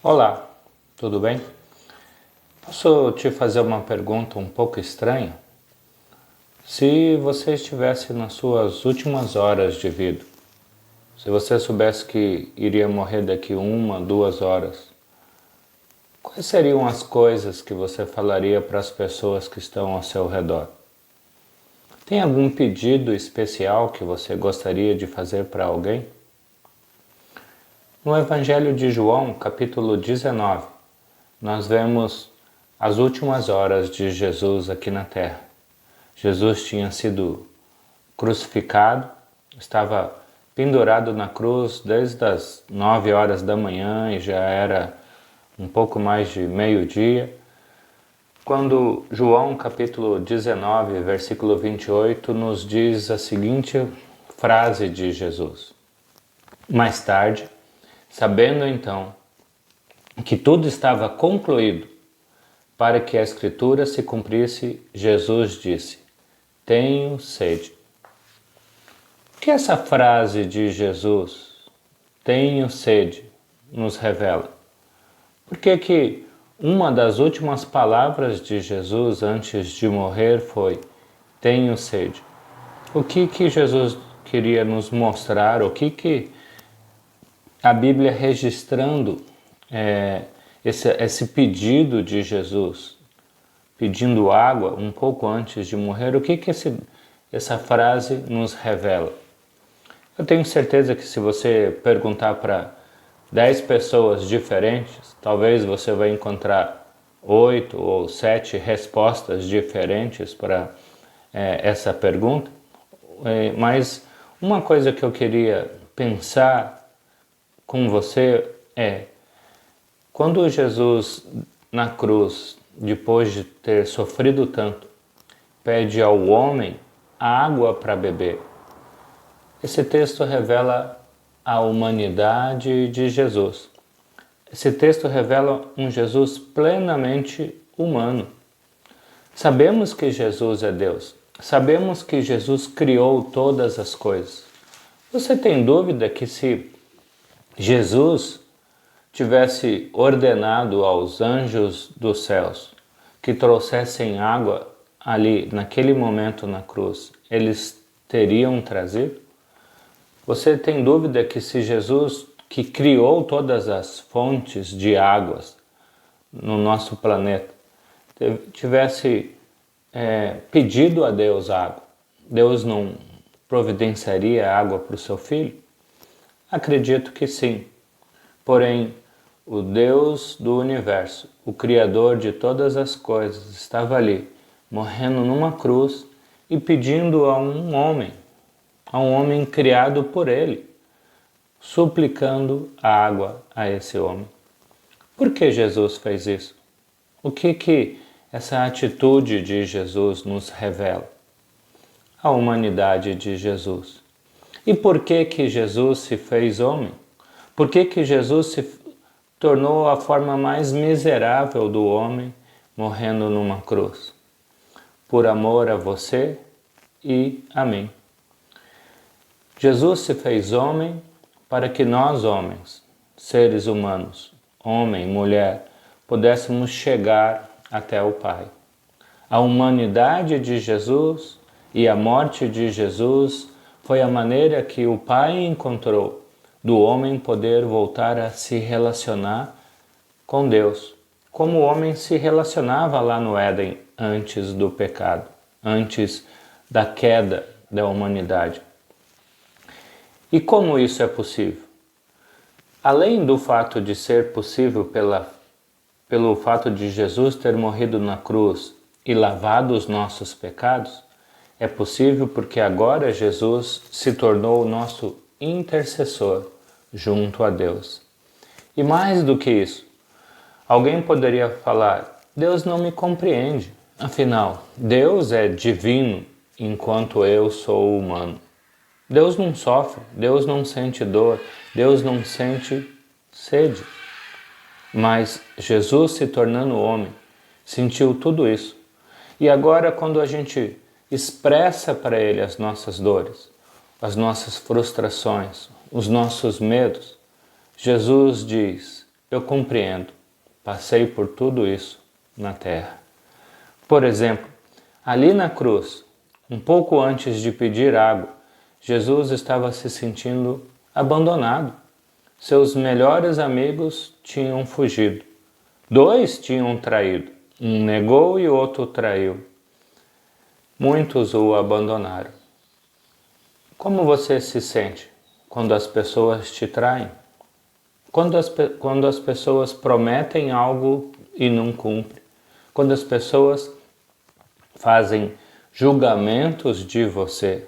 Olá, tudo bem? Posso te fazer uma pergunta um pouco estranha? Se você estivesse nas suas últimas horas de vida, se você soubesse que iria morrer daqui 1, 2 horas, quais seriam as coisas que você falaria para as pessoas que estão ao seu redor? Tem algum pedido especial que você gostaria de fazer para alguém? No Evangelho de João, capítulo 19, nós vemos as últimas horas de Jesus aqui na terra. Jesus tinha sido crucificado, estava pendurado na cruz desde as 9 horas da manhã e já era um pouco mais de meio-dia, quando João capítulo 19, versículo 28, nos diz a seguinte frase de Jesus. Mais tarde, sabendo então que tudo estava concluído, para que a Escritura se cumprisse, Jesus disse: tenho sede. O que essa frase de Jesus, tenho sede, nos revela? Por que uma das últimas palavras de Jesus antes de morrer foi: tenho sede? O que Jesus queria nos mostrar? O que a Bíblia registrando esse pedido de Jesus, pedindo água um pouco antes de morrer, o que essa frase nos revela? Eu tenho certeza que se você perguntar para 10 pessoas diferentes, talvez você vai encontrar 8 ou 7 respostas diferentes para essa pergunta. Mas uma coisa que eu queria pensar com você é: quando Jesus na cruz, depois de ter sofrido tanto, pede ao homem água para beber, esse texto revela a humanidade de Jesus. Esse texto revela um Jesus plenamente humano. Sabemos que Jesus é Deus. Sabemos que Jesus criou todas as coisas. Você tem dúvida que se Jesus tivesse ordenado aos anjos dos céus que trouxessem água ali, naquele momento na cruz, eles teriam trazido? Você tem dúvida que se Jesus, que criou todas as fontes de águas no nosso planeta, tivesse pedido a Deus água, Deus não providenciaria água para o seu filho? Acredito que sim. Porém, o Deus do universo, o Criador de todas as coisas, estava ali, morrendo numa cruz e pedindo a um homem criado por ele, suplicando a água a esse homem. Por que Jesus fez isso? O que essa atitude de Jesus nos revela? A humanidade de Jesus. E por que Jesus se fez homem? Por que Jesus se tornou a forma mais miserável do homem, morrendo numa cruz? Por amor a você e a mim. Jesus se fez homem para que nós, homens, seres humanos, homem, mulher, pudéssemos chegar até o Pai. A humanidade de Jesus e a morte de Jesus foi a maneira que o Pai encontrou do homem poder voltar a se relacionar com Deus, como o homem se relacionava lá no Éden antes do pecado, antes da queda da humanidade. E como isso é possível? Além do fato de ser possível pelo fato de Jesus ter morrido na cruz e lavado os nossos pecados, é possível porque agora Jesus se tornou o nosso intercessor junto a Deus. E mais do que isso, alguém poderia falar: Deus não me compreende. Afinal, Deus é divino enquanto eu sou humano. Deus não sofre, Deus não sente dor, Deus não sente sede. Mas Jesus, se tornando homem, sentiu tudo isso. E agora, quando a gente expressa para Ele as nossas dores, as nossas frustrações, os nossos medos, Jesus diz: eu compreendo. Passei por tudo isso na terra. Por exemplo, ali na cruz, um pouco antes de pedir água, Jesus estava se sentindo abandonado. Seus melhores amigos tinham fugido. 2 tinham traído. Um negou e o outro traiu. Muitos o abandonaram. Como você se sente quando as pessoas te traem? Quando as pessoas prometem algo e não cumprem? Quando as pessoas fazem julgamentos de você,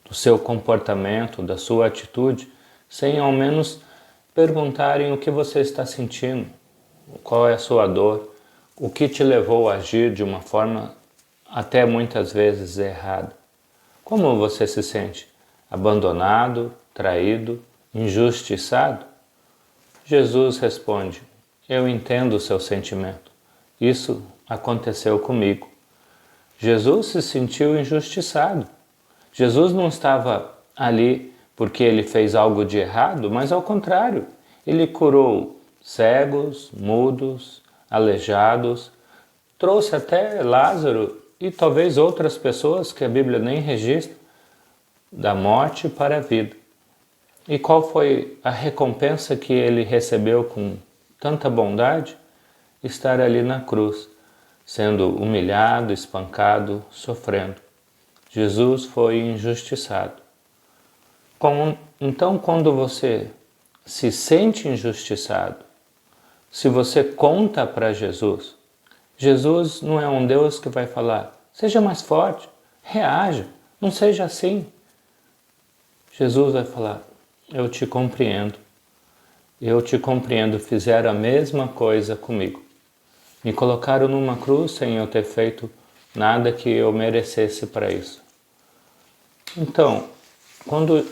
do seu comportamento, da sua atitude, sem ao menos perguntarem o que você está sentindo, qual é a sua dor, o que te levou a agir de uma forma até muitas vezes errada. Como você se sente? Abandonado, traído, injustiçado? Jesus responde: eu entendo o seu sentimento. Isso aconteceu comigo. Jesus se sentiu injustiçado. Jesus não estava ali porque ele fez algo de errado, mas ao contrário, ele curou cegos, mudos, aleijados, trouxe até Lázaro e talvez outras pessoas que a Bíblia nem registra, da morte para a vida. E qual foi a recompensa que ele recebeu com tanta bondade? Estar ali na cruz, sendo humilhado, espancado, sofrendo. Jesus foi injustiçado. Então, quando você se sente injustiçado, se você conta para Jesus, Jesus não é um Deus que vai falar: seja mais forte, reaja, não seja assim. Jesus vai falar: eu te compreendo, fizeram a mesma coisa comigo. Me colocaram numa cruz sem eu ter feito nada que eu merecesse para isso. Então, quando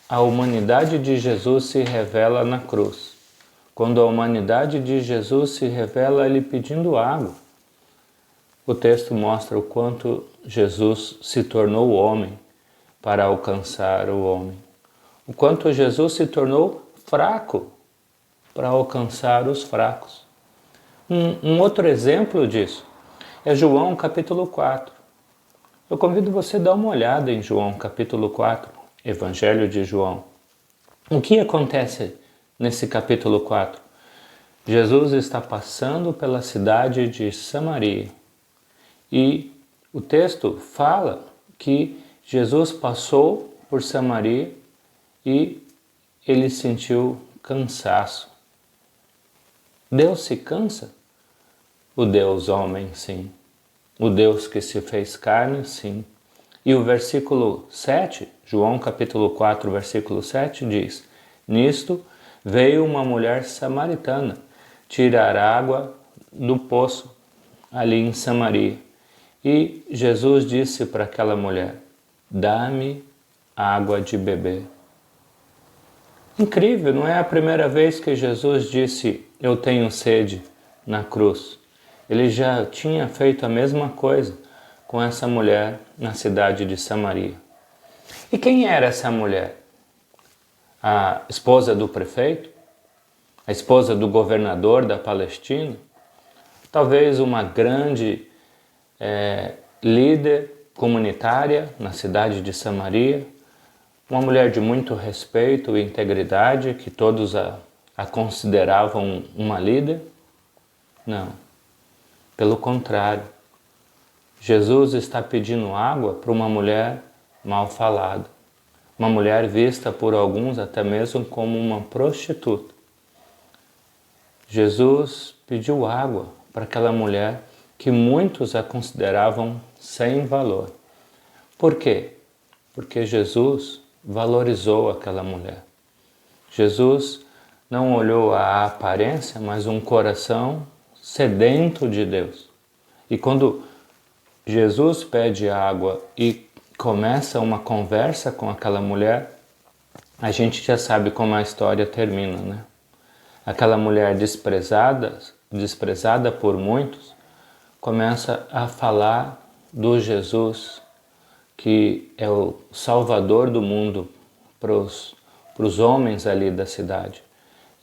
a humanidade de Jesus se revela na cruz, quando a humanidade de Jesus se revela ele pedindo água, o texto mostra o quanto Jesus se tornou homem para alcançar o homem. O quanto Jesus se tornou fraco para alcançar os fracos. Um outro exemplo disso é João capítulo 4. Eu convido você a dar uma olhada em João capítulo 4, Evangelho de João. O que acontece nesse capítulo 4? Jesus está passando pela cidade de Samaria e o texto fala que Jesus passou por Samaria e ele sentiu cansaço. Deus se cansa? O Deus homem, sim. O Deus que se fez carne, sim. E o versículo 7, João capítulo 4, versículo 7 diz: nisto veio uma mulher samaritana tirar água do poço ali em Samaria. E Jesus disse para aquela mulher: dá-me água de beber. Incrível, não é a primeira vez que Jesus disse: eu tenho sede, na cruz. Ele já tinha feito a mesma coisa com essa mulher na cidade de Samaria. E quem era essa mulher? A esposa do prefeito? A esposa do governador da Palestina? Talvez uma grande líder comunitária na cidade de Samaria? Uma mulher de muito respeito e integridade, que todos a consideravam uma líder? Não. Pelo contrário, Jesus está pedindo água para uma mulher mal falada, uma mulher vista por alguns até mesmo como uma prostituta. Jesus pediu água para aquela mulher que muitos a consideravam sem valor. Por quê? Porque Jesus valorizou aquela mulher. Jesus não olhou a aparência, mas um coração sedento de Deus. E quando Jesus pede água e começa uma conversa com aquela mulher, a gente já sabe como a história termina, né? Aquela mulher desprezada por muitos, começa a falar do Jesus que é o Salvador do mundo para os homens ali da cidade.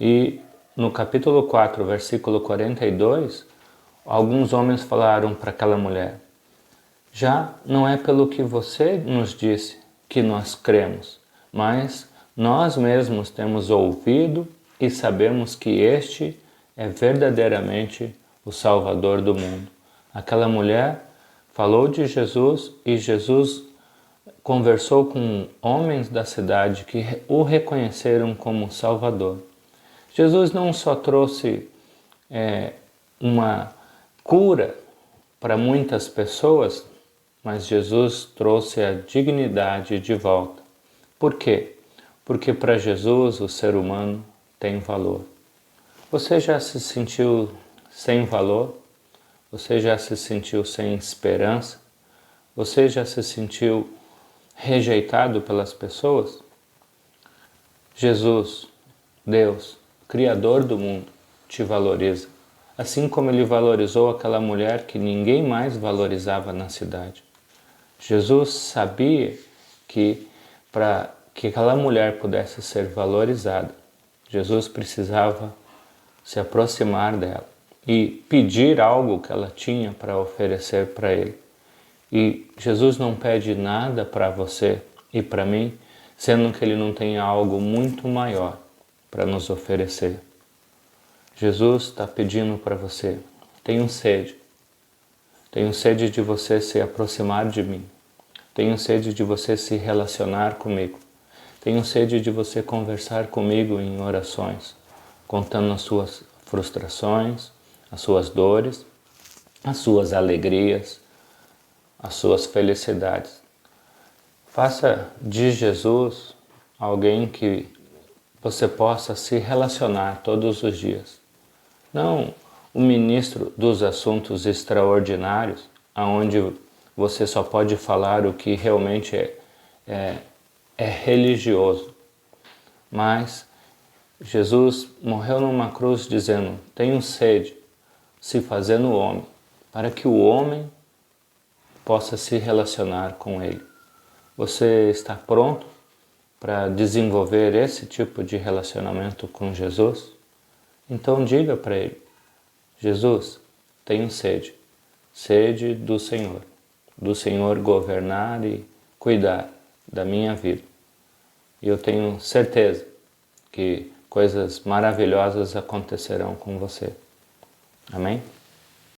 E no capítulo 4, versículo 42, alguns homens falaram para aquela mulher: já não é pelo que você nos disse que nós cremos, mas nós mesmos temos ouvido e sabemos que este é verdadeiramente o Salvador do mundo. Aquela mulher falou de Jesus e Jesus conversou com homens da cidade que o reconheceram como Salvador. Jesus não só trouxe uma cura para muitas pessoas, mas Jesus trouxe a dignidade de volta. Por quê? Porque para Jesus o ser humano tem valor. Você já se sentiu sem valor? Você já se sentiu sem esperança? Você já se sentiu rejeitado pelas pessoas? Jesus, Deus, Criador do mundo, te valoriza, assim como Ele valorizou aquela mulher que ninguém mais valorizava na cidade. Jesus sabia que para que aquela mulher pudesse ser valorizada, Jesus precisava se aproximar dela e pedir algo que ela tinha para oferecer para Ele. E Jesus não pede nada para você e para mim, sendo que Ele não tem algo muito maior para nos oferecer. Jesus está pedindo para você: tenho sede de você se aproximar de mim, tenho sede de você se relacionar comigo, tenho sede de você conversar comigo em orações, contando as suas frustrações, as suas dores, as suas alegrias, as suas felicidades. Faça de Jesus alguém que você possa se relacionar todos os dias. Não o ministro dos assuntos extraordinários, aonde você só pode falar o que realmente é religioso. Mas Jesus morreu numa cruz dizendo: tenho sede, se fazendo homem, para que o homem possa se relacionar com Ele. Você está pronto para desenvolver esse tipo de relacionamento com Jesus? Então diga para Ele: Jesus, tenho sede, sede do Senhor governar e cuidar da minha vida. E eu tenho certeza que coisas maravilhosas acontecerão com você. Amém?